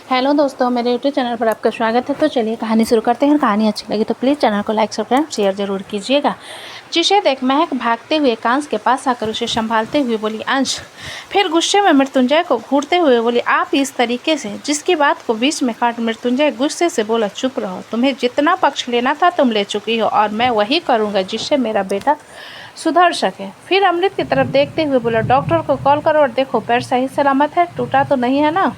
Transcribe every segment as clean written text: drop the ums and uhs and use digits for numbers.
Hello दोस्तों, मेरे YouTube channel पर आपका स्वागत है। तो चलिए कहानी शुरू करते हैं। कहानी अच्छी लगी तो प्लीज़ चैनल को लाइक सब्सक्राइब शेयर जरूर कीजिएगा। जिसे देख महक भागते हुए कांस के पास आकर उसे संभालते हुए बोली अंश। फिर गुस्से में मृत्युंजय को घूरते हुए बोली आप इस तरीके से। जिसकी बात को बीच में काट मृत्युंजय गुस्से से बोला चुप रहो, तुम्हें जितना पक्ष लेना था तुम ले चुकी हो और मैं वही करूँगा जिससे मेरा बेटा सुधर सके। फिर अमृत की तरफ देखते हुए बोला डॉक्टर को कॉल करो और देखो पैर सही सलामत है, टूटा तो नहीं है ना।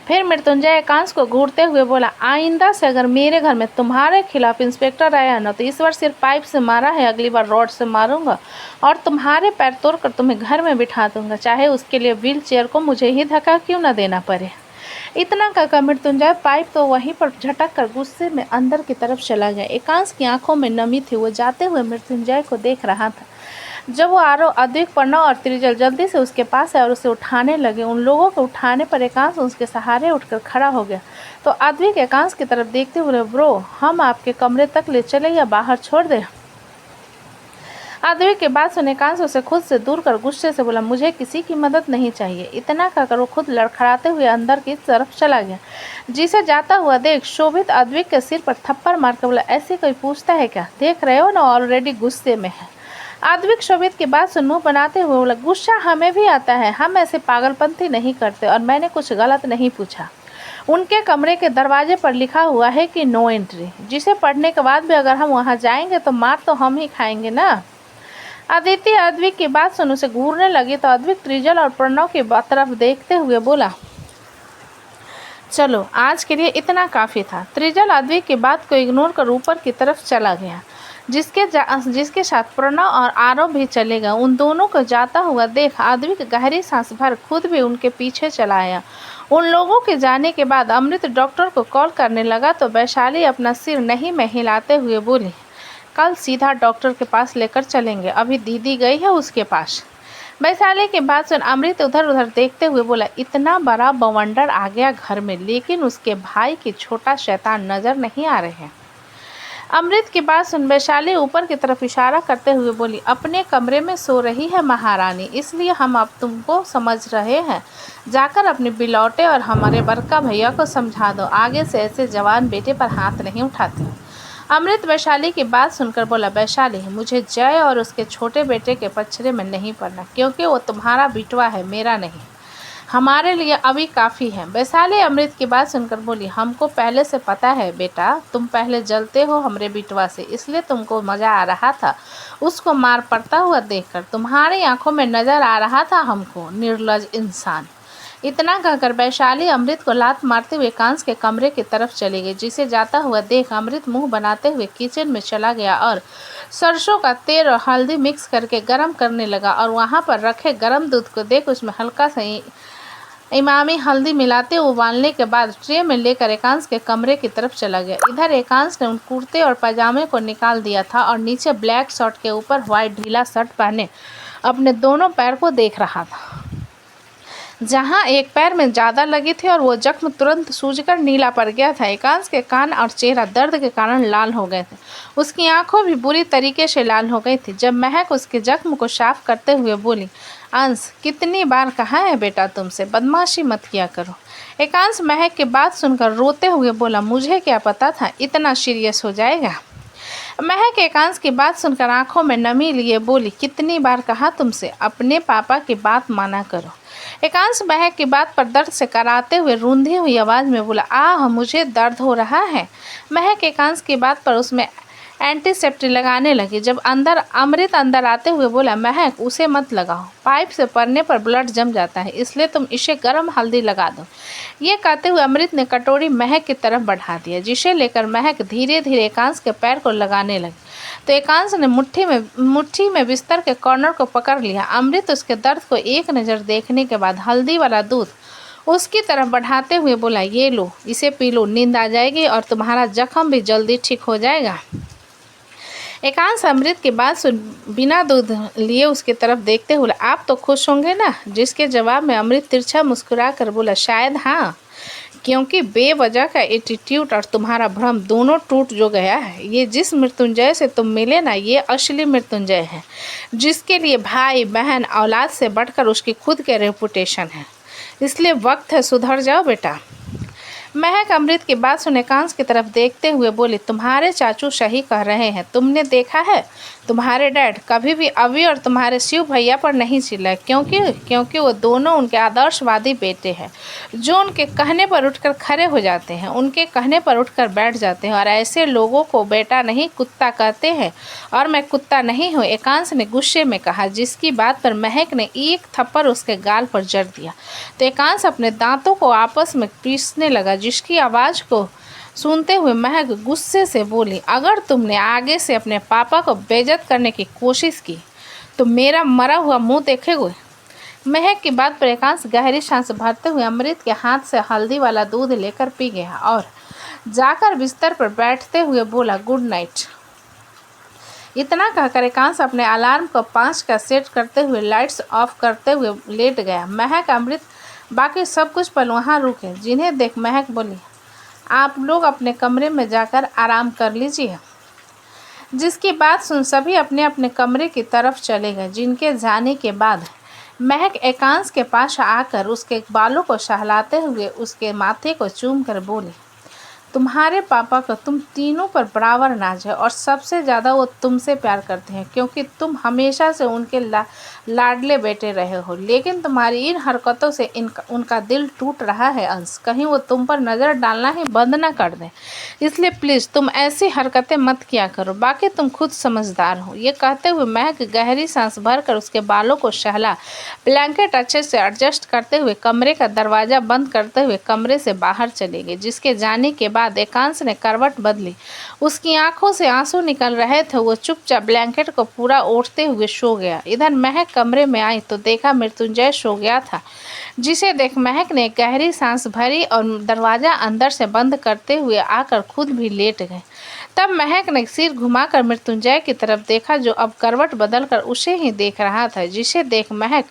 फिर मृत्युंजय कांस को घूरते हुए बोला आइंदा से अगर मेरे घर में तुम्हारे खिलाफ इंस्पेक्टर आया ना तो इस बार सिर्फ पाइप से मारा है, अगली बार रॉड से मारूंगा और तुम्हारे पैर तोड़कर तुम्हें घर में बिठा दूंगा, चाहे उसके लिए व्हील चेयर को मुझे ही धक्का क्यों ना देना पड़े। इतना कहकर मृत्युंजय पाइप तो वहीं पर झटक कर गुस्से में अंदर की तरफ चला गया। एकांश की आंखों में नमी थी, वो जाते हुए मृत्युंजय को देख रहा था। जब वो आरोह अद्विक प्रणव और त्रिजल जल्दी से उसके पास आए और उसे उठाने लगे। उन लोगों को उठाने पर एकांश उसके सहारे उठकर खड़ा हो गया। तो अद्विक एकांश की तरफ देखते हुए ब्रो हम आपके कमरे तक ले चले या बाहर छोड़ दे। अद्विक के बाद सुने एकांश उसे खुद से दूर कर गुस्से से बोला मुझे किसी की मदद नहीं चाहिए। इतना कहकर वो खुद लड़खड़ाते हुए अंदर की तरफ चला गया। जिसे जाता हुआ देख शोभित अद्विक के सिर पर थप्पड़ मारकर बोला ऐसे कोई पूछता है क्या, देख रहे हो ना ऑलरेडी गुस्से में है। अद्विक शोभित की बात सुन मुँह बनाते हुए बोला गुस्सा हमें भी आता है, हम ऐसे पागलपंथी नहीं करते और मैंने कुछ गलत नहीं पूछा। उनके कमरे के दरवाजे पर लिखा हुआ है कि नो एंट्री, जिसे पढ़ने के बाद भी अगर हम वहां जाएंगे तो मार तो हम ही खाएंगे ना। अदिति अद्विक की बात सुन उसे घूरने लगी तो अद्विक त्रिजल और प्रणव की तरफ देखते हुए बोला चलो आज के लिए इतना काफ़ी था। त्रिजल अद्विक की बात को इग्नोर कर ऊपर की तरफ चला गया, जिसके साथ प्रणव और आरव भी चले गए। उन दोनों को जाता हुआ देख अद्विक गहरी सांस भर खुद भी उनके पीछे चला आया। उन लोगों के जाने के बाद अमृत डॉक्टर को कॉल करने लगा तो वैशाली अपना सिर नहीं में हिलाते हुए बोली कल सीधा डॉक्टर के पास लेकर चलेंगे, अभी दीदी गई है उसके पास। वैशाली के बाद सुन अमृत उधर उधर देखते हुए बोला इतना बड़ा बवंडर आ गया घर में, लेकिन उसके भाई की छोटा शैतान नजर नहीं आ रहे हैं। अमृत की बात सुन वैशाली ऊपर की तरफ इशारा करते हुए बोली अपने कमरे में सो रही है महारानी, इसलिए हम अब तुमको समझ रहे हैं। जाकर अपने बिलौटे और हमारे बड़का भैया को समझा दो, आगे से ऐसे जवान बेटे पर हाथ नहीं उठाते। अमृत वैशाली की बात सुनकर बोला वैशाली मुझे जय और उसके छोटे बेटे के पछड़े में नहीं पड़ना, क्योंकि वो तुम्हारा बिटवा है, मेरा नहीं। हमारे लिए अभी काफ़ी है। वैशाली अमृत की बात सुनकर बोली हमको पहले से पता है बेटा, तुम पहले जलते हो हमरे बिटवा से, इसलिए तुमको मज़ा आ रहा था उसको मार पड़ता हुआ देखकर। तुम्हारी आंखों में नज़र आ रहा था हमको, निर्लज इंसान। इतना कहकर वैशाली अमृत को लात मारते हुए कांस के कमरे की तरफ चली गई। जिसे जाता हुआ देख अमृत मुंह बनाते हुए किचन में चला गया और सरसों का तेल और हल्दी मिक्स करके गरम करने लगा और वहां पर रखे गरम दूध को देख उसमें हल्का सा इमामी हल्दी मिलाते उबालने के बाद ट्रे में लेकर एकांश के कमरे की तरफ चला गया। इधर एकांश ने उन कुर्ते और पजामे को निकाल दिया था और नीचे ब्लैक शर्ट के ऊपर व्हाइट ढीला शर्ट पहने अपने दोनों पैर को देख रहा था, जहां एक पैर में ज़्यादा लगी थी और वो जख्म तुरंत सूजकर नीला पड़ गया था। एकांश के कान और चेहरा दर्द के कारण लाल हो गए थे, उसकी आंखों भी बुरी तरीके से लाल हो गई थी। जब महक उसके जख्म को साफ करते हुए बोली अंश कितनी बार कहा है बेटा तुमसे बदमाशी मत किया करो। एकांश महक की बात सुनकर रोते हुए बोला मुझे क्या पता था इतना सीरियस हो जाएगा। महक एकांश की बात सुनकर आंखों में नमी लिए बोली कितनी बार कहा तुमसे अपने पापा की बात माना करो। एकांश महक की बात पर दर्द से कराते हुए रूंधी हुई आवाज़ में बोला आह मुझे दर्द हो रहा है। महक एकांश की बात पर उसमें एंटीसेप्टिक लगाने लगी। जब अमृत अंदर आते हुए बोला महक उसे मत लगाओ, पाइप से पड़ने पर ब्लड जम जाता है, इसलिए तुम इसे गर्म हल्दी लगा दो। ये कहते हुए अमृत ने कटोरी महक की तरफ बढ़ा दिया, जिसे लेकर महक धीरे धीरे एकांश के पैर को लगाने लगी। तो एकांश ने मुट्ठी में बिस्तर के कॉर्नर को पकड़ लिया। अमृत उसके दर्द को एक नज़र देखने के बाद हल्दी वाला दूध उसकी तरफ बढ़ाते हुए बोला ये लो इसे पी लो, नींद आ जाएगी और तुम्हारा जख्म भी जल्दी ठीक हो जाएगा। एकांश अमृत की बात सुन बिना दूध लिए उसकी तरफ देखते हुए आप तो खुश होंगे ना। जिसके जवाब में अमृत तिरछा मुस्कुरा कर बोला शायद हाँ, क्योंकि बेवजह का एटीट्यूड और तुम्हारा भ्रम दोनों टूट जो गया है। ये जिस मृत्युंजय से तुम मिले ना, ये असली मृत्युंजय है, जिसके लिए भाई बहन औलाद से बढ़कर उसकी खुद के रेपुटेशन है। इसलिए वक्त है सुधर जाओ बेटा। महक अमृत की बात सुन एकांश की तरफ देखते हुए बोली, तुम्हारे चाचू सही कह रहे हैं। तुमने देखा है तुम्हारे डैड कभी भी अभी और तुम्हारे शिव भैया पर नहीं चिल्लाए, क्योंकि वो दोनों उनके आदर्शवादी बेटे हैं जो उनके कहने पर उठकर खड़े हो जाते हैं, उनके कहने पर उठकर बैठ जाते हैं, और ऐसे लोगों को बेटा नहीं कुत्ता कहते हैं। और मैं कुत्ता नहीं हूँ, एकांश ने गुस्से में कहा, जिसकी बात पर महक ने एक थप्पड़ उसके गाल पर जड़ दिया तो एकांश अपने दांतों को आपस में पीसने लगा, जिसकी आवाज़ को सुनते हुए महक गुस्से से बोली, अगर तुमने आगे से अपने पापा को बेइज्जत करने की कोशिश की तो मेरा मरा हुआ मुंह देखेगे। महक की बात पर एकांश गहरी सांस भरते हुए अमृत के हाथ से हल्दी वाला दूध लेकर पी गया और जाकर बिस्तर पर बैठते हुए बोला, गुड नाइट। इतना कहकर एकांश अपने अलार्म को 5 का सेट करते हुए लाइट्स ऑफ करते हुए लेट गया। महक अमृत बाकी सब कुछ पल वहाँ रुके, जिन्हें देख महक बोली, आप लोग अपने कमरे में जाकर आराम कर लीजिए। जिसकी बात सुन सभी अपने अपने कमरे की तरफ चले गए। जिनके जाने के बाद महक एकांश के पास आकर उसके बालों को सहलाते हुए उसके माथे को चूम कर बोली, तुम्हारे पापा को तुम तीनों पर बराबर नाज है और सबसे ज़्यादा वो तुमसे प्यार करते हैं, क्योंकि तुम हमेशा से उनके लाडले बेटे रहे हो। लेकिन तुम्हारी इन हरकतों से उनका दिल टूट रहा है अंश, कहीं वो तुम पर नज़र डालना ही बंद ना कर दें। इसलिए प्लीज़ तुम ऐसी हरकतें मत किया करो, बाकी तुम खुद समझदार हो। ये कहते हुए महक गहरी सांस भरकर उसके बालों को सहला, ब्लैंकेट अच्छे से एडजस्ट करते हुए कमरे का दरवाज़ा बंद करते हुए कमरे से बाहर चले गए। जिसके जाने के बाद एकांश ने करवट बदली, उसकी आंखों से आंसू निकल रहे थे। वो चुपचाप ब्लैंकेट को पूरा ओढ़ते हुए सो गया। इधर महक कमरे में आई तो देखा मृत्युंजय सो गया था, जिसे देख महक ने गहरी सांस भरी और दरवाज़ा अंदर से बंद करते हुए आकर खुद भी लेट गए। तब महक ने सिर घुमाकर मृत्युंजय की तरफ देखा, जो अब करवट बदलकर उसे ही देख रहा था। जिसे देख महक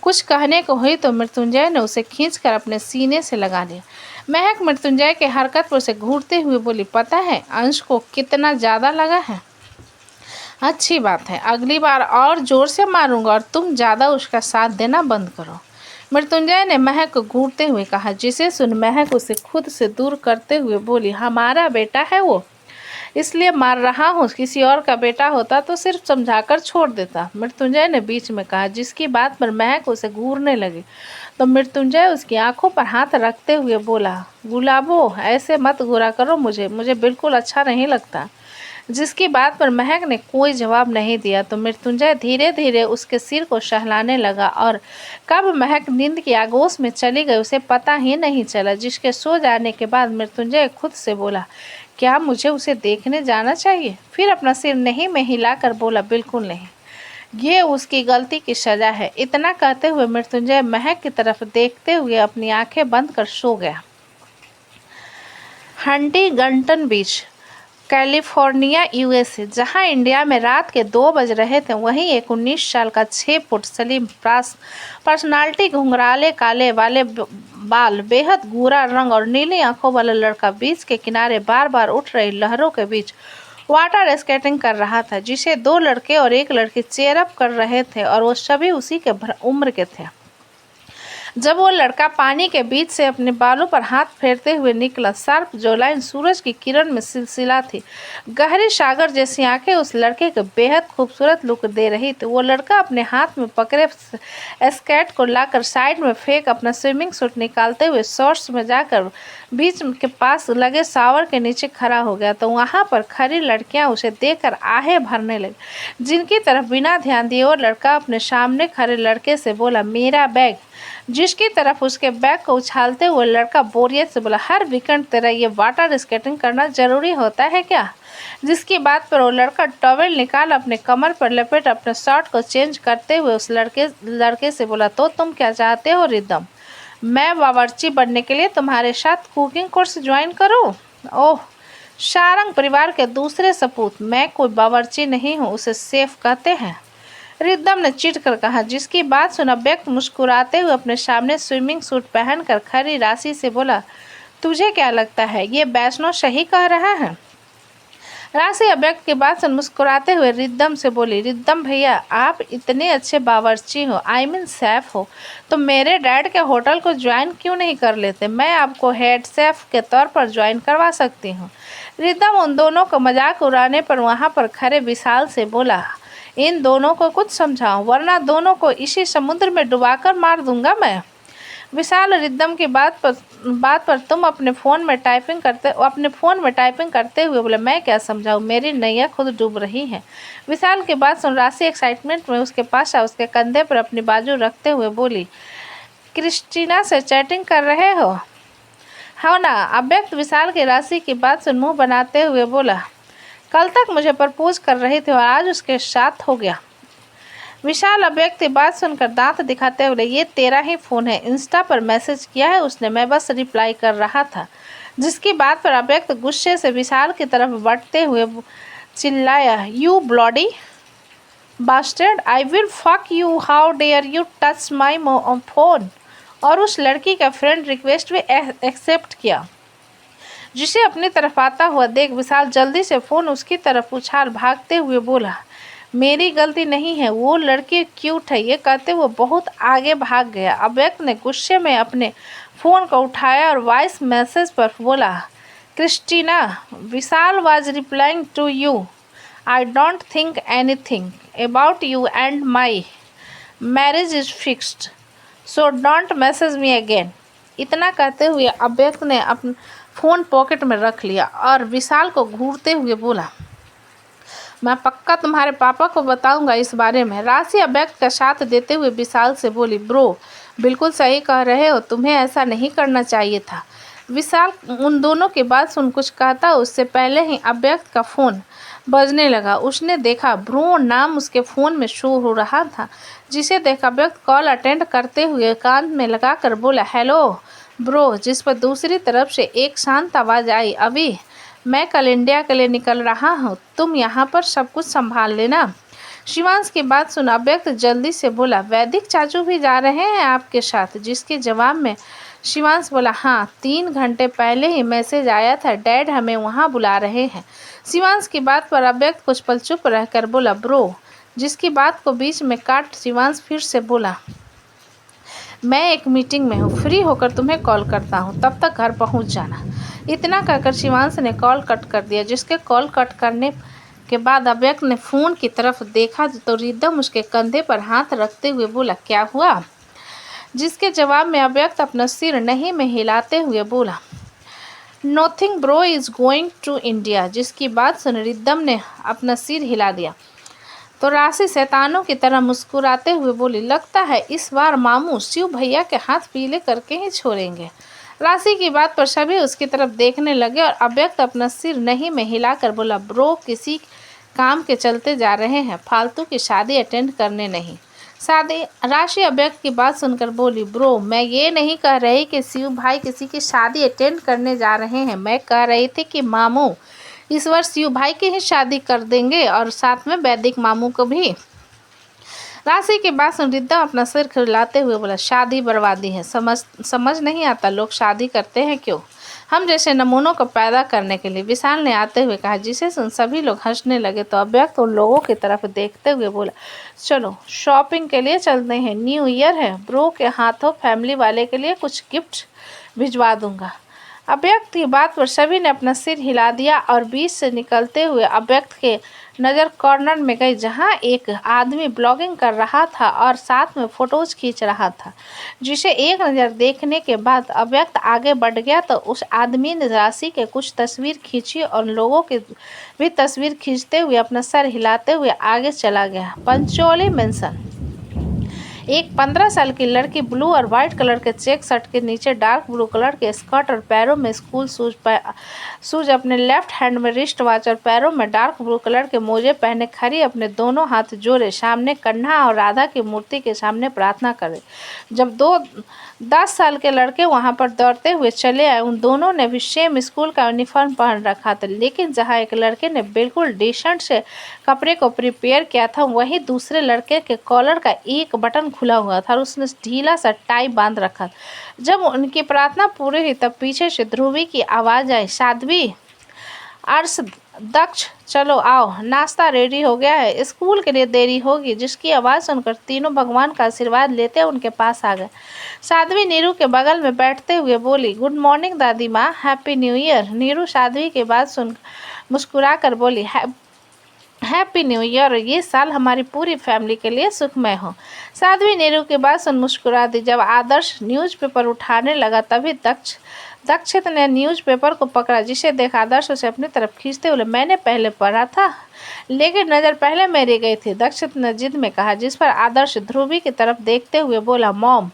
कुछ कहने को हुई तो मृत्युंजय ने उसे खींचकर अपने सीने से लगा लिया। महक मृत्युंजय के हरकत पर उसे घूरते हुए बोली, पता है अंश को कितना ज़्यादा लगा है? अच्छी बात है, अगली बार और ज़ोर से मारूंगा और तुम ज़्यादा उसका साथ देना बंद करो, मृत्युंजय ने महक को घूरते हुए कहा। जिसे सुन महक उसे खुद से दूर करते हुए बोली, हमारा बेटा है वो, इसलिए मार रहा हूँ, किसी और का बेटा होता तो सिर्फ समझाकर छोड़ देता, मृत्युंजय ने बीच में कहा। जिसकी बात पर महक उसे घूरने लगी तो मृत्युंजय उसकी आंखों पर हाथ रखते हुए बोला, गुलाबो ऐसे मत घूरा करो, मुझे बिल्कुल अच्छा नहीं लगता। जिसकी बात पर महक ने कोई जवाब नहीं दिया तो मृत्युंजय धीरे धीरे उसके सिर को सहलाने लगा और कब महक नींद की आगोश में चली गई उसे पता ही नहीं चला। जिसके सो जाने के बाद मृत्युंजय खुद से बोला, क्या मुझे उसे देखने जाना चाहिए? फिर अपना सिर नहीं में हिलाकर बोला, बिल्कुल नहीं, ये उसकी गलती की सज़ा है। इतना कहते हुए मृत्युंजय महक की तरफ देखते हुए अपनी आंखें बंद कर सो गया। हंटिंगटन बीच, कैलिफोर्निया, यूएसए, जहां इंडिया में रात के 2 बज रहे थे, वहीं एक 19 साल का 6 फुट सलीम पर्सनालिटी, घुंघराले काले वाले बाल, बेहद गोरा रंग और नीली आंखों वाला लड़का बीच के किनारे बार बार उठ रही लहरों के बीच वाटर स्केटिंग कर रहा था। जिसे 2 लड़के और 1 लड़की चेयर अप कर रहे थे और वो सभी उसी के उम्र के थे। जब वो लड़का पानी के बीच से अपने बालों पर हाथ फेरते हुए निकला, शार्प जॉलाइन सूरज की किरण में सिलसिला थी, गहरी सागर जैसी आंखें उस लड़के को बेहद खूबसूरत लुक दे रही थी। वो लड़का अपने हाथ में पकड़े स्केट को लाकर साइड में फेंक अपना स्विमिंग सूट निकालते हुए शॉर्ट्स में जाकर बीच के पास लगे शावर के नीचे खड़ा हो गया तो वहाँ पर खड़ी लड़कियाँ उसे देखकर आहें भरने लगी। जिनकी तरफ बिना ध्यान दिए वो लड़का अपने सामने खड़े लड़के से बोला, मेरा बैग। जिसकी तरफ उसके बैग को उछालते हुए लड़का बोरियत से बोला, हर वीकेंड तेरा ये वाटर स्केटिंग करना जरूरी होता है क्या? जिसकी बात पर वो लड़का टॉवेल निकाल अपने कमर पर लपेट अपने शर्ट को चेंज करते हुए उस लड़के से बोला, तो तुम क्या चाहते हो रिदम? मैं बावर्ची बनने के लिए तुम्हारे साथ कुकिंग कोर्स ज्वाइन करूं? ओह, सारंग परिवार के दूसरे सपूत, मैं कोई बावर्ची नहीं हूँ, उसे सेफ कहते हैं, रिदम ने चिढ़ कर कहा। जिसकी बात सुना व्यक्ति मुस्कुराते हुए अपने सामने स्विमिंग सूट पहनकर खड़ी राशि से बोला, तुझे क्या लगता है ये वैष्णव सही कह रहा है? राशि अव्यक्त की बात सुन मुस्कुराते हुए रिद्धम से बोली, रिद्धम भैया आप इतने अच्छे बावर्ची हो, आई मीन शेफ हो, तो मेरे डैड के होटल को ज्वाइन क्यों नहीं कर लेते? मैं आपको हेड शेफ के तौर पर ज्वाइन करवा सकती हूँ। रिद्धम उन दोनों को मजाक उड़ाने पर वहाँ पर खड़े विशाल से बोला, इन दोनों को कुछ समझाओ वरना दोनों को इसी समुद्र में डुबाकर मार दूंगा मैं। विशाल रिद्धम की बात पर तुम अपने फ़ोन में टाइपिंग करते हुए बोले, मैं क्या समझाऊं, मेरी नैया खुद डूब रही है। विशाल की बात सुन राशि एक्साइटमेंट में उसके पास आ उसके कंधे पर अपनी बाजू रखते हुए बोली, क्रिस्टीना से चैटिंग कर रहे हो ना? अव्यक्त विशाल की राशि की बात सुन मुँह बनाते हुए बोला, कल तक मुझे प्रपोज कर रही थी और आज उसके साथ हो गया। विशाल अव्यक्त की बात सुनकर दांत दिखाते हुए, ये तेरा ही फ़ोन है, इंस्टा पर मैसेज किया है उसने, मैं बस रिप्लाई कर रहा था। जिसकी बात पर अव्यक्त गुस्से से विशाल की तरफ बढ़ते हुए चिल्लाया, you bloody bastard, I will fuck you, how dare you touch my phone. और उस लड़की का फ्रेंड रिक्वेस्ट भी एक्सेप्ट किया। जिसे अपनी तरफ आता हुआ देख विशाल जल्दी से फ़ोन उसकी तरफ उछाल भागते हुए बोला, मेरी गलती नहीं है, वो लड़की क्यूट है। ये कहते हुए बहुत आगे भाग गया। अव्यक्त ने गुस्से में अपने फ़ोन को उठाया और वॉइस मैसेज पर बोला, Christina, Vishal was replying to you, I don't think anything about you and my marriage is fixed, so don't message me again. इतना कहते हुए अव्यक्त ने अपना फ़ोन पॉकेट में रख लिया और विशाल को घूरते हुए बोला, मैं पक्का तुम्हारे पापा को बताऊंगा इस बारे में। राशि अव्यक्त का साथ देते हुए विशाल से बोली, ब्रो बिल्कुल सही कह रहे हो, तुम्हें ऐसा नहीं करना चाहिए था। विशाल उन दोनों की बात सुन कुछ कहता उससे पहले ही अव्यक्त का फ़ोन बजने लगा। उसने देखा ब्रो नाम उसके फ़ोन में शो हो रहा था, जिसे देख अव्यक्त कॉल अटेंड करते हुए कान में लगाकर बोला, हेलो ब्रो। जिस पर दूसरी तरफ से एक शांत आवाज़ आई, अभी मैं कल इंडिया के लिए निकल रहा हूँ, तुम यहाँ पर सब कुछ संभाल लेना। शिवांश की बात सुन अव्यक्त जल्दी से बोला, वैदिक चाचू भी जा रहे हैं आपके साथ? जिसके जवाब में शिवांश बोला, हाँ 3 घंटे पहले ही मैसेज आया था, डैड हमें वहाँ बुला रहे हैं। शिवांश की बात पर अव्यक्त कुछ पल चुप रहकर बोला, ब्रो। जिसकी बात को बीच में काट शिवांश फिर से बोला, मैं एक मीटिंग में हूँ, फ्री होकर तुम्हें कॉल करता हूँ, तब तक घर पहुँच जाना। इतना कहकर शिवांश ने कॉल कट कर दिया। जिसके कॉल कट करने के बाद अव्यक्त ने फ़ोन की तरफ देखा तो रिद्धम उसके कंधे पर हाथ रखते हुए बोला, क्या हुआ? जिसके जवाब में अव्यक्त अपना सिर नहीं में हिलाते हुए बोला, nothing bro is going to India. जिसकी बात सुन रिद्धम ने अपना सिर हिला दिया तो राशि शैतानों की तरह मुस्कुराते हुए बोली, लगता है इस बार मामू शिव भैया के हाथ पीले करके ही छोड़ेंगे। राशि की बात पर सभी उसकी तरफ देखने लगे और अव्यक्त अपना सिर नहीं में हिलाकर बोला, ब्रो किसी काम के चलते जा रहे हैं, फालतू की शादी अटेंड करने नहीं। शादी? राशि अव्यक्त की बात सुनकर बोली, ब्रो मैं ये नहीं कह रही कि शिव भाई किसी की शादी अटेंड करने जा रहे हैं, मैं कह रही थी कि मामू इस वर्ष शिव भाई की ही शादी कर देंगे और साथ में वैदिक मामू को भी। राशि के बाद सुन रिद्धम अपना सिर खिलाते हुए बोला, शादी बर्बादी है, समझ नहीं आता लोग शादी करते हैं क्यों? हम जैसे नमूनों को पैदा करने के लिए। विशाल ने आते हुए कहा। जिसे सुन सभी लोग हंसने लगे तो अव्यक्त उन लोगों की तरफ देखते हुए बोला, चलो शॉपिंग के लिए चलते हैं, न्यू ईयर है, ब्रो के हाथों फैमिली वाले के लिए कुछ गिफ्ट भिजवा दूंगा। अव्यक्त की बात पर सभी ने अपना सिर हिला दिया और बीच से निकलते हुए अव्यक्त के नज़र कॉर्नर में गई, जहां एक आदमी ब्लॉगिंग कर रहा था और साथ में फ़ोटोज़ खींच रहा था। जिसे एक नज़र देखने के बाद अव्यक्त आगे बढ़ गया तो उस आदमी ने राशि के कुछ तस्वीर खींची और लोगों की भी तस्वीर खींचते हुए अपना सर हिलाते हुए आगे चला गया। पंचोली मेंशन। एक 15 साल की लड़की ब्लू और वाइट कलर के चेक शर्ट के नीचे डार्क ब्लू कलर के स्कर्ट और पैरों में स्कूल शूज अपने लेफ्ट हैंड में रिस्ट वॉच और पैरों में डार्क ब्लू कलर के मोजे पहने खड़ी अपने दोनों हाथ जोड़े सामने कन्हा और राधा की मूर्ति के सामने प्रार्थना करे। जब 10 साल के लड़के वहां पर दौड़ते हुए चले आए, उन दोनों ने भी सेम स्कूल का यूनिफॉर्म पहन रखा था, लेकिन जहां एक लड़के ने बिल्कुल डिसेंट से कपड़े को प्रिपेयर किया था, वहीं दूसरे लड़के के कॉलर का एक बटन खुला हुआ था और उसने ढीला सा टाई बांध रखा था। जब उनकी प्रार्थना पूरी हुई तब पीछे से ध्रुवी की आवाज़ आई, साध्वी अर्श दक्ष चलो आओ, नाश्ता रेडी हो गया है, स्कूल के लिए देरी होगी। जिसकी आवाज़ सुनकर तीनों भगवान का आशीर्वाद लेते उनके पास आ गए। साध्वी नीरू के बगल में बैठते हुए बोली, गुड मॉर्निंग दादी माँ, happy new year. Neeru Sadhvi की बात सुन मुस्कुरा कर बोली, हैप्पी न्यू ईयर, ये साल हमारी पूरी फैमिली के लिए सुखमय हो। साध्वी नीरू की बात सुन मुस्कुरा दी। जब आदर्श न्यूज़पेपर उठाने लगा तभी दक्षित ने न्यूज़पेपर को पकड़ा, जिसे देख आदर्श उसे अपनी तरफ खींचते हुए, मैंने पहले पढ़ा था लेकिन नज़र पहले मेरी गई थी, दक्षित ने जिद में कहा। जिस पर आदर्श ध्रुवी की तरफ देखते हुए बोला, मॉम।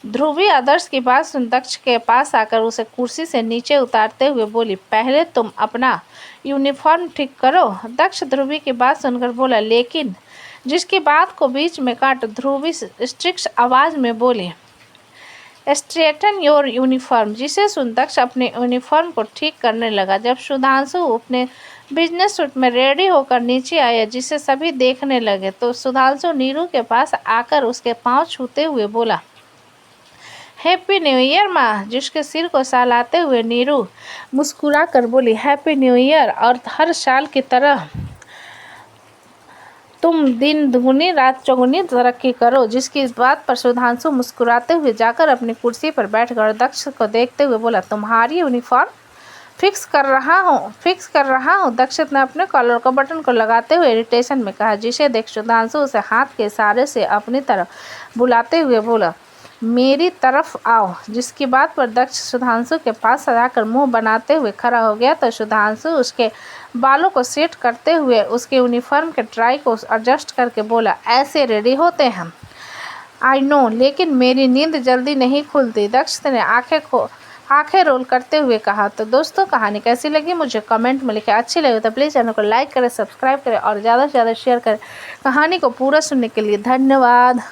ध्रुवी आदर्श की बात सुन दक्ष के पास आकर उसे कुर्सी से नीचे उतारते हुए बोली, पहले तुम अपना यूनिफॉर्म ठीक करो। दक्ष ध्रुवी की बात सुनकर बोला, लेकिन। जिसकी बात को बीच में काट ध्रुवी स्ट्रिक्ट आवाज़ में बोली, स्ट्रेटन योर यूनिफॉर्म। जिसे सुन दक्ष अपने यूनिफॉर्म को ठीक करने लगा। जब सुधांशु अपने बिजनेस सूट में रेडी होकर नीचे आया, जिसे सभी देखने लगे, तो सुधांशु नीरू के पास आकर उसके पांव छूते हुए बोला, हैप्पी न्यू ईयर माँ। जिसके सिर को सहलाते हुए नीरू मुस्कुरा कर बोली, हैप्पी न्यू ईयर, और हर साल की तरह तुम दिन दुगनी रात चौगुनी तरक्की करो। जिसकी इस बात पर सुधांशु मुस्कुराते हुए जाकर अपनी कुर्सी पर बैठकर दक्ष को देखते हुए बोला, तुम्हारी यूनिफॉर्म फिक्स कर रहा हूँ। दक्षित ने अपने कॉलर का बटन को लगाते हुए इरिटेशन में कहा। जिसे देख सुधांशु उसे हाथ के इशारे से अपनी तरफ बुलाते हुए बोला, मेरी तरफ आओ। जिसकी बात पर दक्ष सुधांशु के पास जाकर मुंह बनाते हुए खड़ा हो गया तो सुधांशु उसके बालों को सेट करते हुए उसके यूनिफॉर्म के ट्राई को एडजस्ट करके बोला, ऐसे रेडी होते हैं। आई नो, लेकिन मेरी नींद जल्दी नहीं खुलती। दक्ष ने आंखें रोल करते हुए कहा। तो दोस्तों, कहानी कैसी लगी मुझे कमेंट में लिखें। अच्छी लगी तो प्लीज़ चैनल को लाइक करें, सब्सक्राइब करें और ज़्यादा से ज़्यादा शेयर करें। कहानी को पूरा सुनने के लिए धन्यवाद।